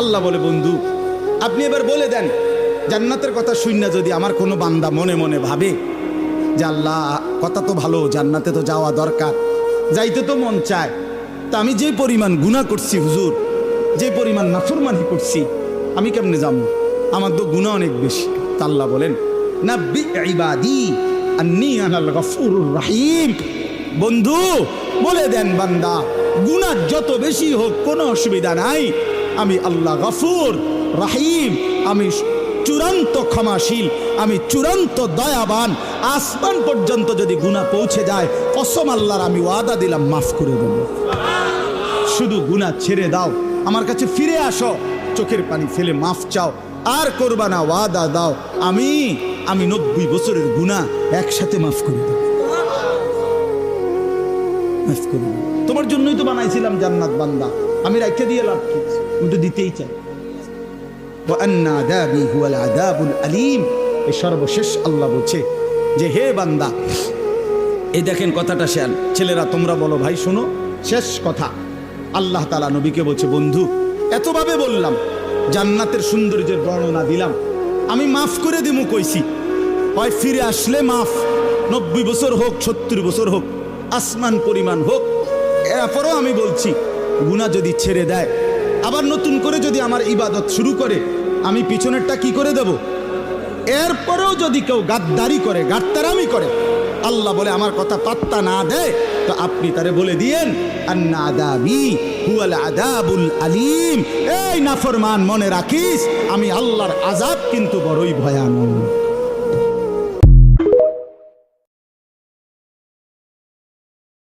আল্লাহ বলে, বন্ধু আপনি এবার বলে দেন, জান্নাতের কথা শুননা যদি আমার কোনো বান্দা মনে মনে ভাবে যে আল্লাহ কথা তো ভালো, জান্নাতে তো যাওয়া দরকার, যাইতে তো মন চায়, তা আমি যে পরিমাণ গুনাহ করছি হুজুর, যে পরিমাণ নাফরমানি করছি, আমি কেমনে যাবো? আমার তো গুনাহ অনেক বেশি। তা আল্লাহ বলেন, নাব্বি ইবাদি আন্নী আনাল গফুরুর রহিম। বন্ধু বলে দেন, বান্দা গুনাহ যত বেশি হোক কোনো অসুবিধা নাই, আমি আল্লাহ গফুর রহিম, আমি চূড়ান্ত ক্ষমাশীল, আমি চূড়ান্ত দয়াবান। আসমান পর্যন্ত যদি গুনাহ পৌঁছে যায়, কসম আল্লাহর আমি ওয়াদা দিলাম মাফ করে দেব। শুধু গুনাহ ছেড়ে দাও, আমার কাছে ফিরে আসো, চোখের পানি ফেলে মাফ চাও, আর করবা না, ওয়াদা দাও আমি 90 বছরের গুনাহ একসাথে মাফ করে দেব। মাফ করে দেব, তোমার জন্যই তো বানাইছিলাম জান্নাত বান্দা, আমি রাখতে দিয়ে লাভ কি, আমি তো দিতেই চাই। এই সর্বশেষ আল্লাহ বলছে যে হে বান্দা, এই দেখেন কথাটা শেয়াল ছেলেরা তোমরা বলো ভাই শোনো, শেষ কথা আল্লাহ তাআলা নবীকে বলছে, বন্ধু এতভাবে বললাম, জান্নাতের সৌন্দর্যের বর্ণনা দিলাম, আমি মাফ করে দিমু কইছি, হয় ফিরে আসলে মাফ, 90 বছর হোক 70 বছর হোক, আসমান পরিমাণ হোক, এরপরও আমি বলছি গুনাহ যদি ছেড়ে দেয়, আবার নতুন করে যদি আমার ইবাদত শুরু করে, আমি পিছনেরটা কি করে দেব? এরপরেও যদি কেউ গাদ্দারি করে, গাদ্দারামি করে, আল্লাহ বলে আমার কথা পাত্তা না দেয়, তো আপনি তারে বলে দিয়েন আন্না আযাবি হুয়াল আযাবুল আলীম। এই নাফরমান মনে রাখিস, আমি আল্লাহর আযাব কিন্তু বড়ই ভয়ানক।